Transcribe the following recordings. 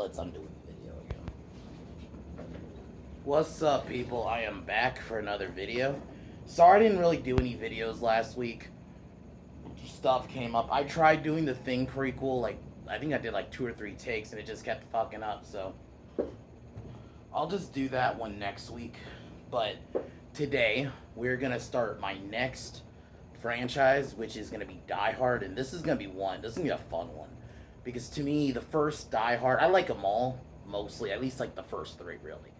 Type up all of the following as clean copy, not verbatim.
I'm doing the video again. What's up, people? I am back for another video. Sorry I didn't really do any videos last week. Stuff came up. I tried doing the Thing prequel, I think I did like 2 or 3 takes, and it just kept fucking up, so I'll just do that one next week. But today, we're gonna start my next franchise, which is gonna be Die Hard, and this is gonna be a fun one. Because to me, the first Die Hard, I like them all, mostly, at least like the first three, really.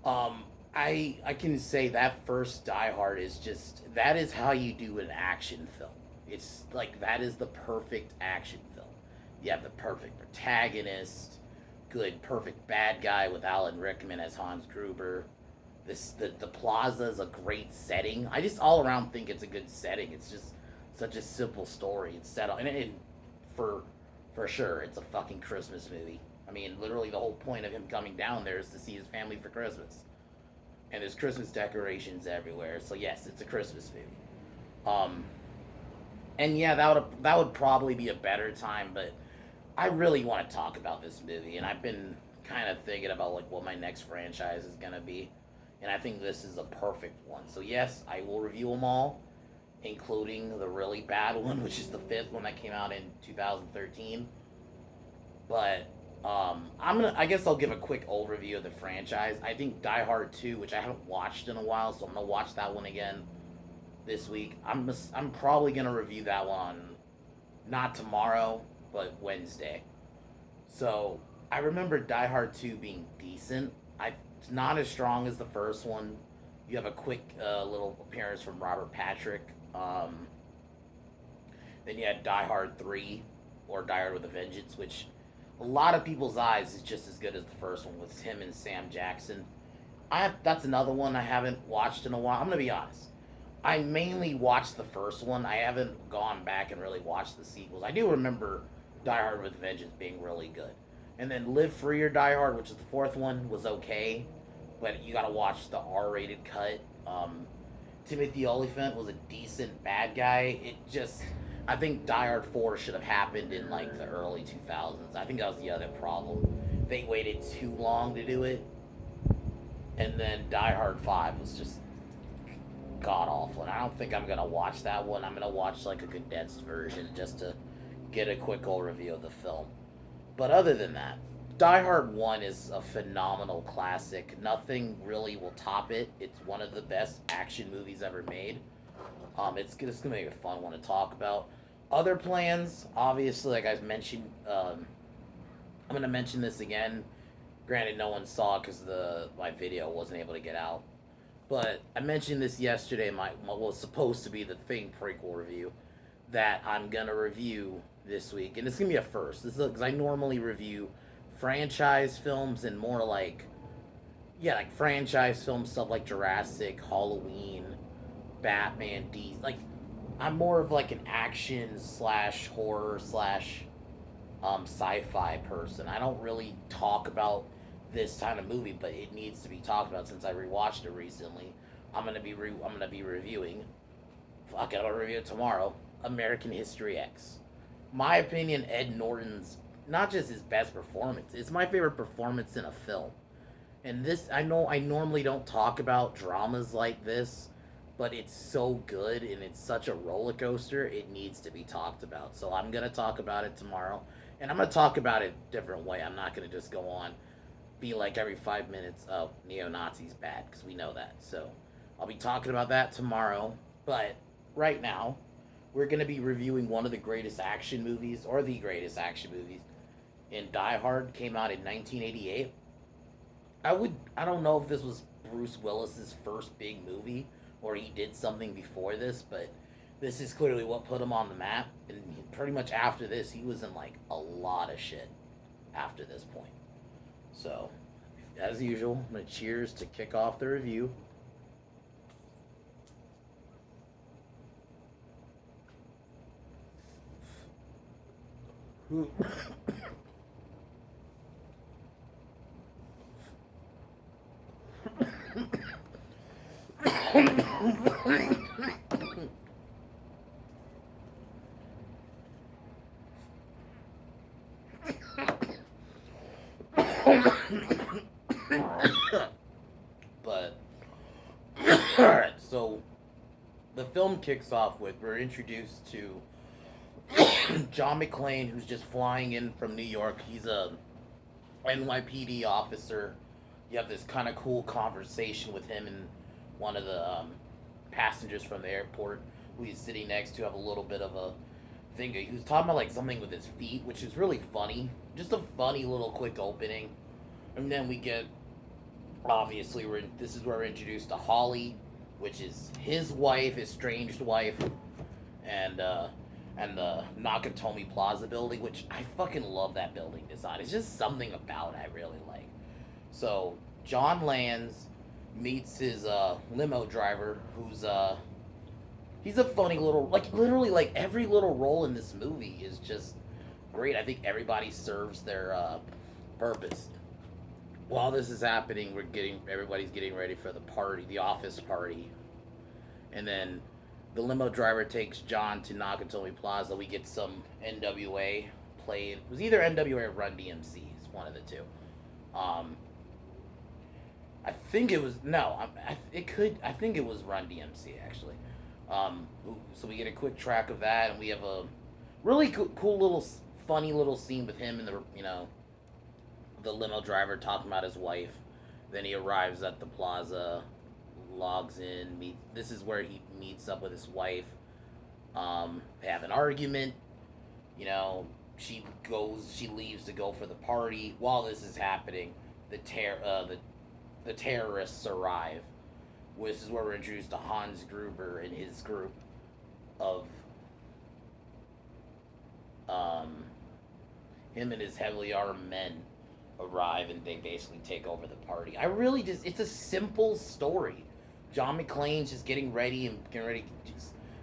I can say that first Die Hard is just, that is how you do an action film. It's like, that is the perfect action film. You have the perfect protagonist, good, perfect bad guy with Alan Rickman as Hans Gruber. The plaza is a great setting. I just all around think it's a good setting. It's just such a simple story. It's set up, and for sure, it's a fucking Christmas movie. I mean, literally, the whole point of him coming down there is to see his family for Christmas, and there's Christmas decorations everywhere. So yes, it's a Christmas movie. Um, and yeah, that would probably be a better time, but I really want to talk about this movie, and I've been kind of thinking about like what my next franchise is gonna be, and I think this is a perfect one. So yes, I will review them all, including the really bad one, which is the fifth one that came out in 2013. But I guess I'll give a quick overview of the franchise. I think Die Hard 2, which I haven't watched in a while, so I'm gonna watch that one again this week. I'm probably gonna review that one not tomorrow, but Wednesday. So I remember Die Hard 2 being decent. It's not as strong as the first one. You have a quick little appearance from Robert Patrick. Then you had Die Hard 3, or Die Hard with a Vengeance, which a lot of people's eyes is just as good as the first one with him and Sam Jackson. That's another one I haven't watched in a while. I'm gonna be honest. I mainly watched the first one. I haven't gone back and really watched the sequels. I do remember Die Hard with Vengeance being really good. And then Live Free or Die Hard, which is the fourth one, was okay, but you gotta watch the R-rated cut. Timothy Olyphant was a decent bad guy. I think Die Hard 4 should have happened in like the early 2000s. I think that was the other problem. They waited too long to do it, and then Die Hard 5 was just god awful. And I don't think I'm gonna watch that one. I'm gonna watch like a condensed version just to get a quick overview of the film. But other than that, Die Hard 1 is a phenomenal classic. Nothing really will top it. It's one of the best action movies ever made. It's gonna be a fun one to talk about. Other plans, obviously, like I mentioned, I'm gonna mention this again. Granted, no one saw it because my video wasn't able to get out. But I mentioned this yesterday. What was supposed to be the Thing prequel review that I'm gonna review this week, and it's gonna be a first. This is because I normally review franchise films and more like, yeah, like franchise films, stuff like Jurassic, Halloween, Batman, D. Like, I'm more of like an action slash horror slash sci-fi person. I don't really talk about this kind of movie, but it needs to be talked about since I rewatched it recently. I'm gonna be reviewing. Fuck, I'll review it tomorrow. American History X. My opinion, Ed Norton's not just his best performance. It's my favorite performance in a film. And this, I know I normally don't talk about dramas like this, but it's so good and it's such a roller coaster. It needs to be talked about. So I'm gonna talk about it tomorrow, and I'm gonna talk about it a different way. I'm not gonna just go on, be like every 5 minutes, oh, neo Nazis bad, because we know that. So I'll be talking about that tomorrow. But right now, we're gonna be reviewing one of the greatest action movies, or the greatest action movies. And Die Hard came out in 1988. I don't know if this was Bruce Willis's first big movie or he did something before this, but this is clearly what put him on the map. And pretty much after this, he was in like a lot of shit after this point. So, as usual, I'm gonna cheers to kick off the review. But alright, so the film kicks off with we're introduced to John McClane, who's just flying in from New York. He's a NYPD officer. You have this kind of cool conversation with him and one of the passengers from the airport who he's sitting next to. Have a little bit of a thing. He was talking about like something with his feet, which is really funny. Just a funny little quick opening, and then we get obviously this is where we're introduced to Holly, which is his wife, his estranged wife, and the Nakatomi Plaza building, which I fucking love that building design. It's just something about it I really like. So John lands, meets his limo driver, who's he's a funny little, like literally like every little role in this movie is just great. I think everybody serves their purpose. While this is happening, everybody's getting ready for the party, the office party, and then the limo driver takes John to Nakatomi Plaza. We get some NWA played. It was either NWA or Run DMC. It's one of the two. Um, I think it was no. It could. I think it was Run DMC actually. So we get a quick track of that, and we have a really cool little, funny little scene with him and the limo driver talking about his wife. Then he arrives at the plaza, logs in. This is where he meets up with his wife. They have an argument. You know, she leaves to go for the party. While this is happening, the terrorists arrive. This is where we're introduced to Hans Gruber and his group of um, him and his heavily armed men arrive, and they basically take over the party. I really just it's a simple story. John McClane's just getting ready and getting ready.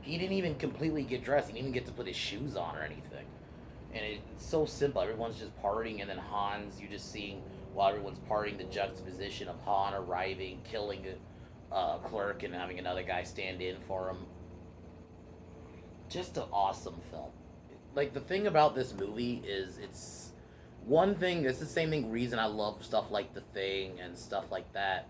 He didn't even completely get dressed. He didn't even get to put his shoes on or anything. And it's so simple. Everyone's just partying, and then Hans, you're just seeing while everyone's partying the juxtaposition of Han arriving, killing a clerk, and having another guy stand in for him. Just an awesome film. Like the thing about this movie is it's one thing. It's the same thing. Reason I love stuff like The Thing and stuff like that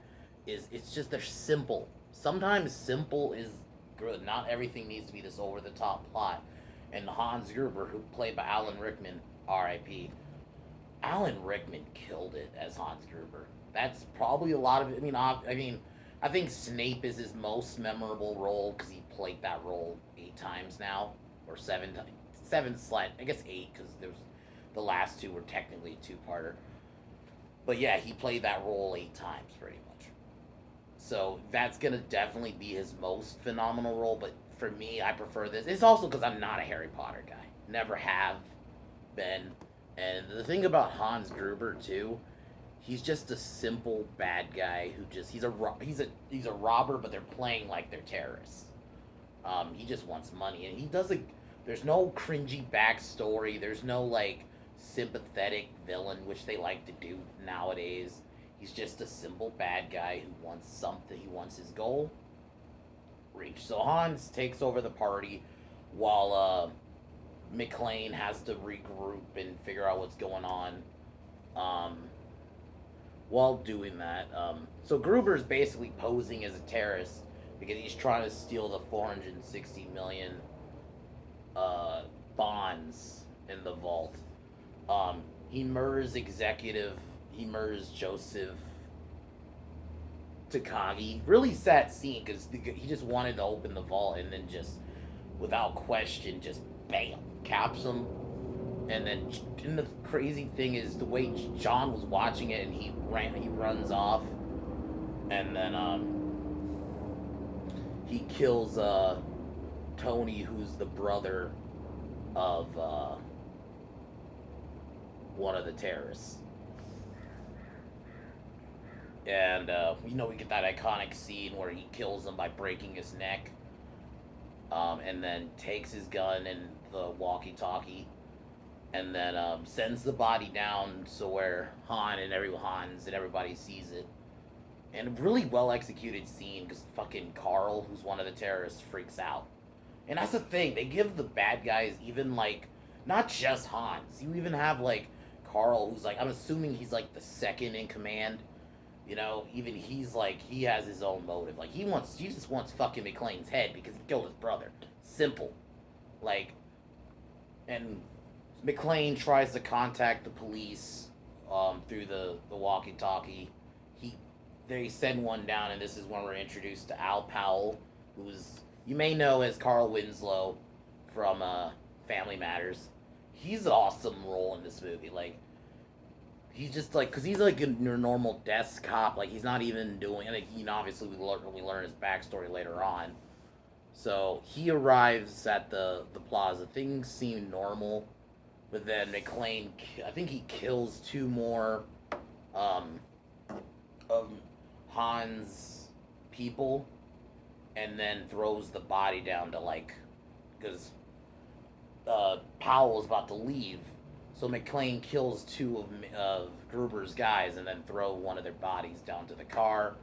is it's just they're simple. Sometimes simple is good. Not everything needs to be this over the top plot. And Hans Gruber, who played by Alan Rickman, R.I.P. Alan Rickman killed it as Hans Gruber. That's probably a lot of it. I think Snape is his most memorable role because he played that role 8 times now, or 7 times. I guess 8 because there's the last 2 were technically a two-parter. But yeah, he played that role 8 times pretty much. So that's gonna definitely be his most phenomenal role. But for me, I prefer this. It's also because I'm not a Harry Potter guy. Never have been. And the thing about Hans Gruber too, he's just a simple bad guy who just he's a robber, but they're playing like they're terrorists. He just wants money, and he doesn't. There's no cringy backstory. There's no like sympathetic villain, which they like to do nowadays. He's just a simple bad guy who wants something. He wants his goal reached. So Hans takes over the party while McClane has to regroup and figure out what's going on. Um, while doing that, so Gruber's basically posing as a terrorist because he's trying to steal the 460 million bonds in the vault. He murders Joseph Takagi. Really sad scene because he just wanted to open the vault and then just, without question, just bam, caps him. And then and the crazy thing is the way John was watching it and he runs off. And then he kills Tony, who's the brother of one of the terrorists. And we get that iconic scene where he kills him by breaking his neck, and then takes his gun and the walkie-talkie, and then sends the body down so where Hans and everybody sees it. And a really well executed scene because fucking Carl, who's one of the terrorists, freaks out. And that's the thing, they give the bad guys even like not just Hans. You even have like Carl, who's like, I'm assuming he's like the second in command. Even he's like, he has his own motive. Like, he just wants fucking McClane's head because he killed his brother. Simple. Like, and McClane tries to contact the police through the walkie-talkie. He They send one down, and this is when we're introduced to Al Powell, who's, you may know as Carl Winslow from Family Matters. He's an awesome role in this movie. Like, he's just like, because he's like your normal desk cop. Like, he's not even doing. And obviously we learn his backstory later on. So he arrives at the plaza. Things seem normal, but then McClane, I think he kills two more um, of Han's people, and then throws the body down to, like, because Powell's about to leave. So McClane kills two of Gruber's guys and then throw one of their bodies down to the car.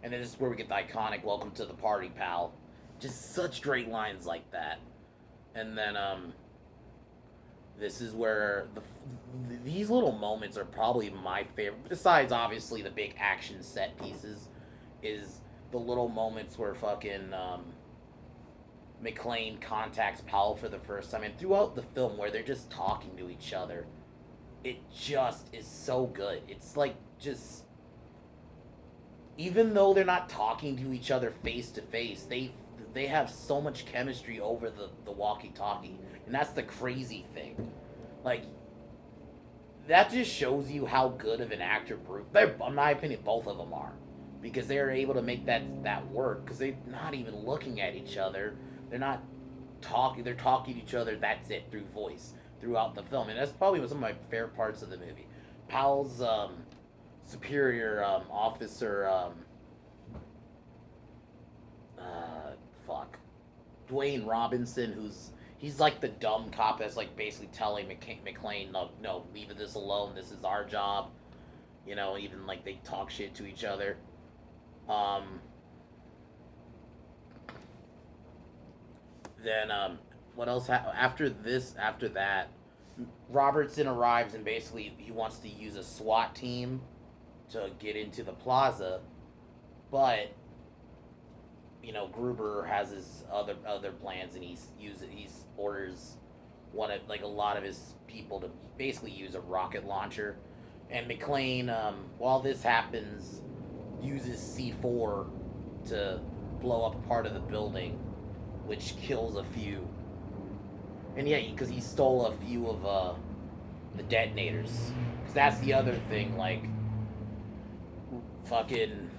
And then this is where we get the iconic "Welcome to the party, pal." Just such great lines like that. And then this is where these little moments are probably my favorite. Besides, obviously, the big action set pieces, is the little moments where fucking McClane contacts Powell for the first time, and throughout the film where they're just talking to each other. It just is so good. It's like, just, even though they're not talking to each other face to face, they have so much chemistry over the walkie-talkie, and that's the crazy thing. Like, that just shows you how good of an actor in my opinion, both of them are, because they're able to make that work, because they're not even looking at each other. They're not talking. They're talking to each other. That's it, through voice throughout the film, and that's probably some of my favorite parts of the movie. Powell's superior officer, fuck, Dwayne Robinson, he's like the dumb cop that's like basically telling McClane, no, leave this alone. This is our job. Even like they talk shit to each other. Then what else? After that, Robertson arrives, and basically he wants to use a SWAT team to get into the plaza, but Gruber has his other plans, and he orders a lot of his people to basically use a rocket launcher, and McClane, while this happens, uses C4 to blow up a part of the building, which kills a few. And yeah, because he stole a few of the detonators. Because that's the other thing, like, fucking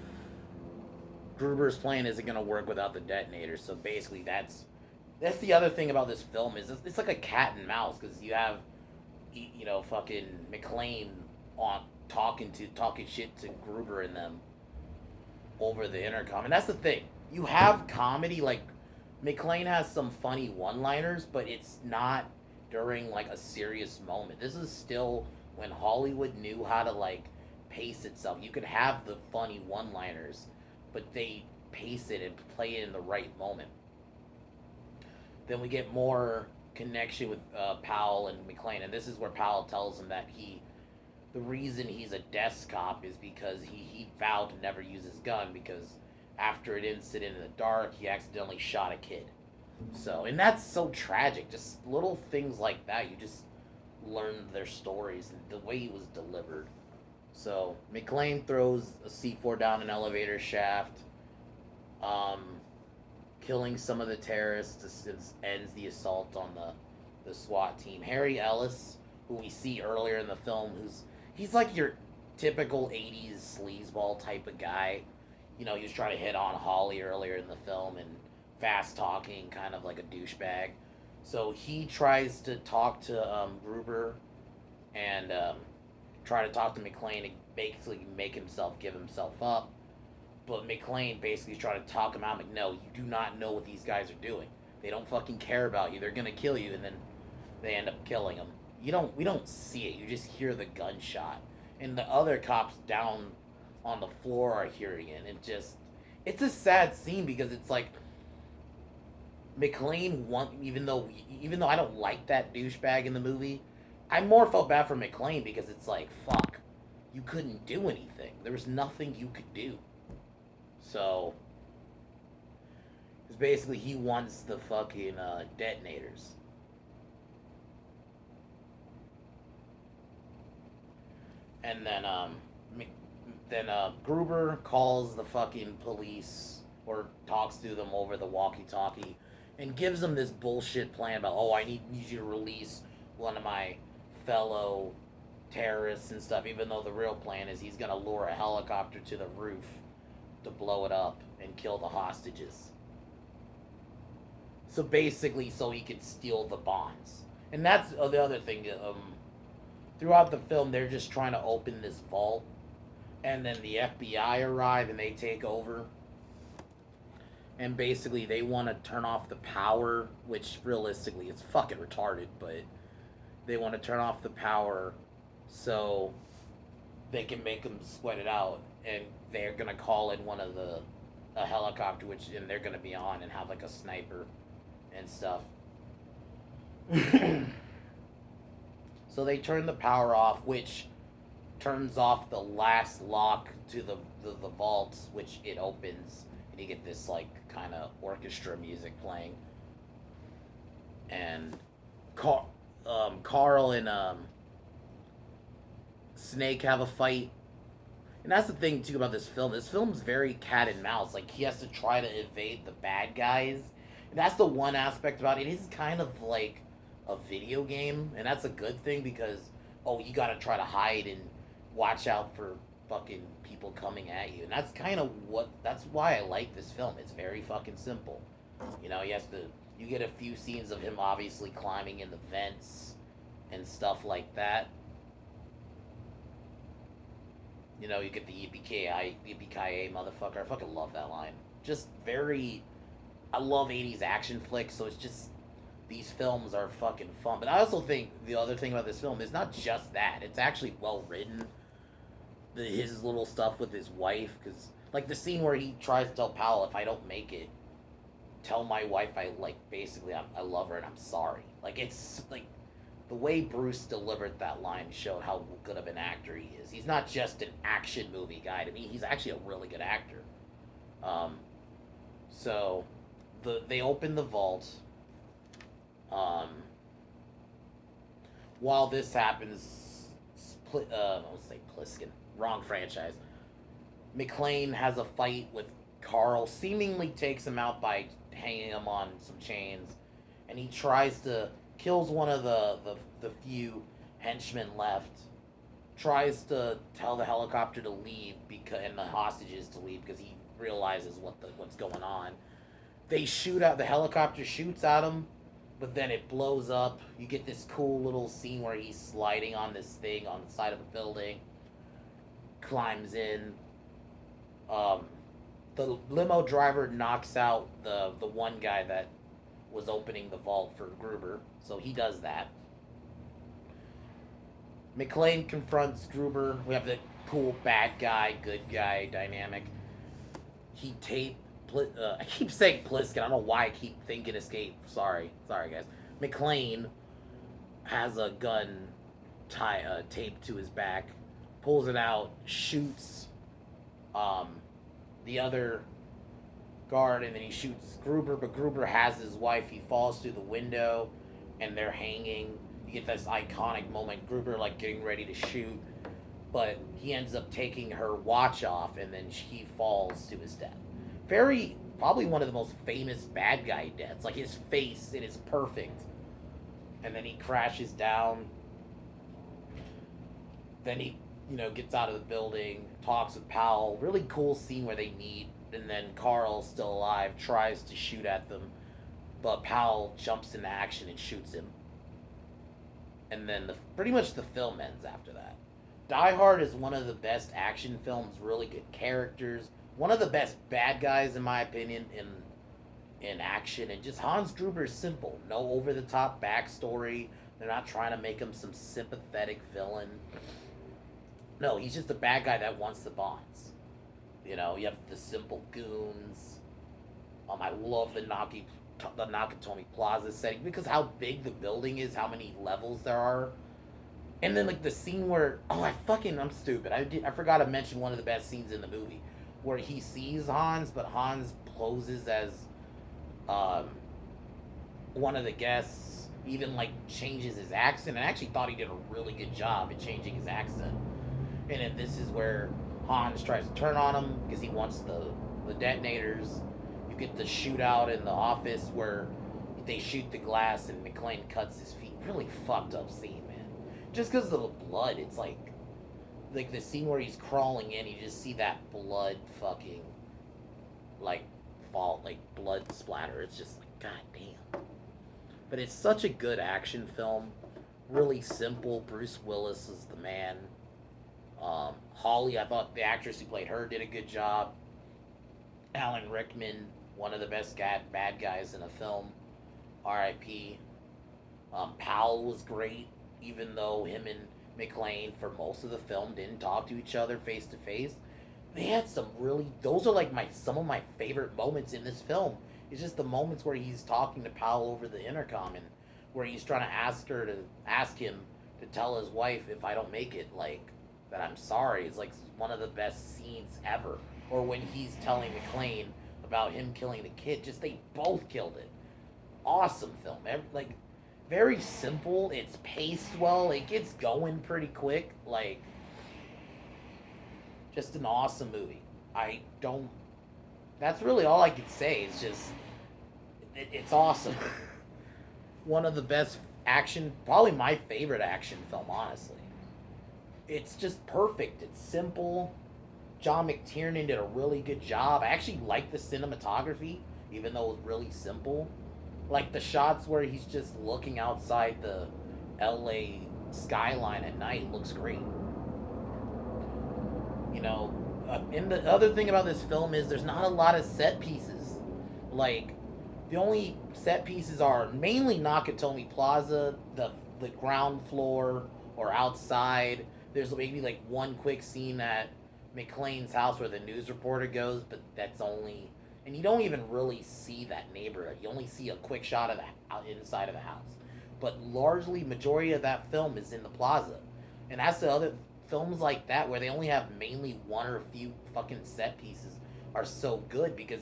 Gruber's plan isn't gonna work without the detonators. So basically, that's the other thing about this film, is it's like a cat and mouse, because you have fucking McClane on talking shit to Gruber and them over the intercom, and that's the thing. You have comedy, like, McClane has some funny one-liners, but it's not during like a serious moment. This is still when Hollywood knew how to, like, pace itself. You could have the funny one-liners, but they pace it and play it in the right moment. Then we get more connection with Powell and McClane, and this is where Powell tells him that the reason he's a desk cop is because he vowed to never use his gun, because after an incident in the dark, he accidentally shot a kid. So, and that's so tragic. Just little things like that. You just learn their stories and the way he was delivered. So, McClane throws a C4 down an elevator shaft, killing some of the terrorists. Ends the assault on the SWAT team. Harry Ellis, who we see earlier in the film, he's like your typical 80s sleazeball type of guy. He was trying to hit on Holly earlier in the film, and fast talking, kind of like a douchebag. So he tries to talk to Gruber, and try to talk to McClane and basically give himself up. But McClane basically is trying to talk him out. Like, no, you do not know what these guys are doing. They don't fucking care about you. They're gonna kill you, and then they end up killing him. We don't see it. You just hear the gunshot, and the other cops down on the floor are hearing it. And it's a sad scene, because it's like McClane even though I don't like that douchebag in the movie, I more felt bad for McClane because it's like, fuck, you couldn't do anything. There was nothing you could do. So, it's basically he wants the fucking detonators. And then Gruber calls the fucking police or talks to them over the walkie-talkie and gives them this bullshit plan about, oh, I need you to release one of my fellow terrorists and stuff, even though the real plan is he's gonna lure a helicopter to the roof to blow it up and kill the hostages. So basically, so he could steal the bonds. And that's the other thing. Throughout the film, they're just trying to open this vault, and then the FBI arrive and they take over. And basically, they want to turn off the power, which realistically, it's fucking retarded, but they want to turn off the power so they can make them sweat it out, and they're gonna call in one of the a helicopter, which and they're gonna be on and have like a sniper and stuff. So they turn the power off, which turns off the last lock to the vault, which it opens, and you get this like kind of orchestra music playing, and Carl and Snake have a fight. And that's the thing too about this film. This film's very cat and mouse. Like he has to try to evade the bad guys. And that's the one aspect about it. It is kind of like a video game, and that's a good thing because you gotta try to hide and watch out for fucking people coming at you. And that's kind of that's why I like this film. It's very fucking simple. You know, you get a few scenes of him obviously climbing in the vents and stuff like that. You know, you get the yippee-ki-yay motherfucker. I fucking love that line. Just very... I love 80s action flicks, so it's just... These films are fucking fun. But I also think the other thing about this film is not just that. It's actually well written. His little stuff with his wife, because... Like, the scene where he tries to tell Powell, if I don't make it, tell my wife I love her and I'm sorry. Like, it's, like... The way Bruce delivered that line showed how good of an actor he is. He's not just an action movie guy. To me, he's actually a really good actor. So, they open the vault. While this happens, I won't say Pliskin. Wrong franchise. McClane has a fight with Carl. Seemingly takes him out by hanging him on some chains. And he tries to... kills one of the few henchmen left, tries to tell the helicopter to leave and the hostages to leave because he realizes what's going on. They shoot out the helicopter shoots at him, but then it blows up. You get this cool little scene where he's sliding on this thing on the side of a building, climbs in. The limo driver knocks out the one guy that was opening the vault for Gruber, so he does that. McClane confronts Gruber. We have the cool bad guy, good guy dynamic. He I keep saying Pliskin. I don't know why I keep thinking Escape. Sorry guys. McClane has a gun taped to his back, pulls it out, shoots the other guard, and then he shoots Gruber, but Gruber has his wife. He falls through the window and they're hanging. You get this iconic moment, Gruber like getting ready to shoot, but he ends up taking her watch off and then he falls to his death. Probably one of the most famous bad guy deaths. Like his face, it is perfect. And then he crashes down. Then he, gets out of the building, talks with Powell. Really cool scene where they meet. And then Carl, still alive, tries to shoot at them, but Powell jumps into action and shoots him. And then pretty much the film ends after that. Die Hard is one of the best action films, really good characters, one of the best bad guys in my opinion in action, and just Hans Gruber is simple, no over the top backstory. They're not trying to make him some sympathetic villain. No, he's just a bad guy that wants the bonds. You have the simple goons. I love the Nakatomi Plaza setting because how big the building is, how many levels there are. And then like the scene where I'm stupid. I forgot to mention one of the best scenes in the movie, where he sees Hans, but Hans poses as um, one of the guests. Even like changes his accent. And I actually thought he did a really good job at changing his accent. And then this is where Hans tries to turn on him because he wants the detonators. You get the shootout in the office where they shoot the glass and McClane cuts his feet. Really fucked up scene, man. Just because of the blood, it's like the scene where he's crawling in, you just see that blood fucking like fall, like blood splatter. It's just like god damn. But it's such a good action film. Really simple. Bruce Willis is the man. Holly, I thought the actress who played her did a good job. Alan Rickman, one of the best bad guys in a film. R.I.P. Powell was great, even though him and McClane for most of the film didn't talk to each other face to face. They had some really. Those are like some of my favorite moments in this film. It's just the moments where he's talking to Powell over the intercom and where he's trying to ask him to tell his wife if I don't make it, like that I'm sorry. It's like one of the best scenes ever. Or when he's telling McClane about him killing the kid, just they both killed it. Awesome film. Like very simple. It's paced well. It gets going pretty quick. Like just an awesome movie. I don't. That's really all I could say. It's just it's awesome. One of the best action, probably my favorite action film, honestly. It's just perfect. It's simple. John McTiernan did a really good job. I actually like the cinematography, even though it was really simple. Like the shots where he's just looking outside the LA skyline at night looks great. You know, and the other thing about this film is there's not a lot of set pieces. Like, the only set pieces are mainly Nakatomi Plaza, the ground floor, or outside. There's maybe like one quick scene at McClane's house where the news reporter goes, but that's only, and you don't even really see that neighborhood. You only see a quick shot of the inside of the house. But largely, majority of that film is in the plaza, and that's the other films like that where they only have mainly one or a few fucking set pieces are so good because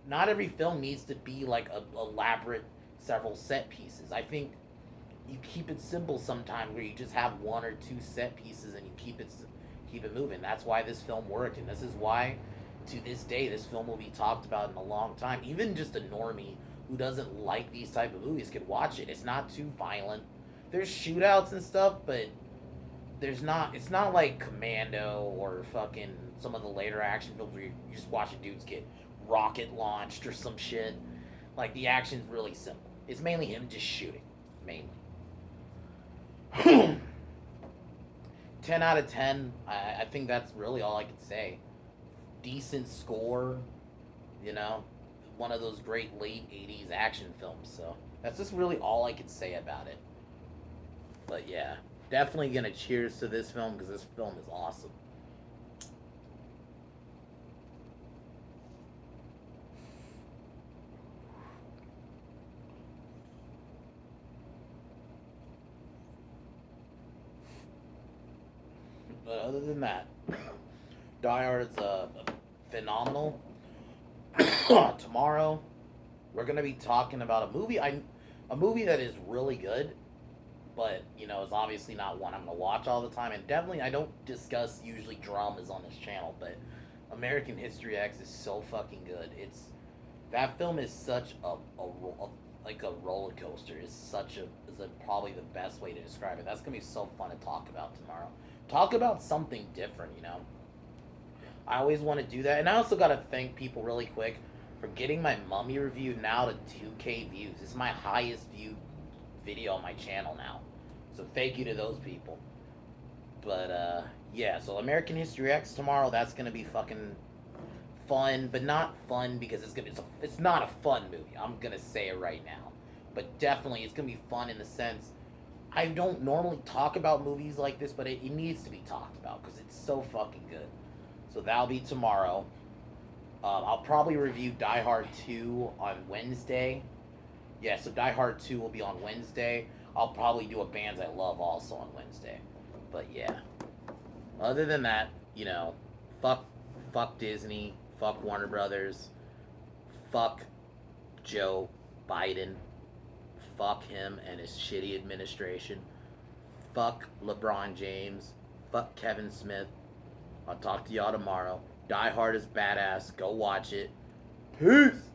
not every film needs to be like a elaborate several set pieces. I think you keep it simple sometimes where you just have one or two set pieces and you keep it moving. That's why this film worked, and this is why to this day this film will be talked about in a long time. Even just a normie who doesn't like these type of movies could watch it. It's not too violent. There's shootouts and stuff, but it's not like Commando or fucking some of the later action films where you just watching dudes get rocket launched or some shit. Like the action's really simple. It's mainly him just shooting, mainly. 10 out of 10. I think that's really all I can say. Decent score, you know, one of those great late 80s action films. So that's just really all I can say about it. But yeah, definitely gonna cheers to this film because this film is awesome. But other than that, Die Hard is phenomenal. Tomorrow, we're gonna be talking about a movie that is really good, but you know, it's obviously not one I'm gonna watch all the time. And definitely, I don't discuss usually dramas on this channel, but American History X is so fucking good. That film is such like a roller coaster. Is probably the best way to describe it. That's gonna be so fun to talk about tomorrow. Talk about something different, you know. I always want to do that, and I also gotta thank people really quick for getting my Mummy review now to 2K views. It's my highest viewed video on my channel now, so thank you to those people. But yeah, so American History X tomorrow. That's gonna be fucking fun, but not fun because it's not a fun movie. I'm gonna say it right now, but definitely it's gonna be fun in the sense I don't normally talk about movies like this, but it needs to be talked about because it's so fucking good. So that'll be tomorrow. I'll probably review Die Hard 2 on Wednesday. Yeah, so Die Hard 2 will be on Wednesday. I'll probably do a Bands I Love also on Wednesday. But yeah. Other than that, you know, fuck Disney, fuck Warner Brothers, fuck Joe Biden, fuck him and his shitty administration, fuck LeBron James, fuck Kevin Smith. I'll talk to y'all tomorrow. Die Hard is badass. Go watch it. Peace.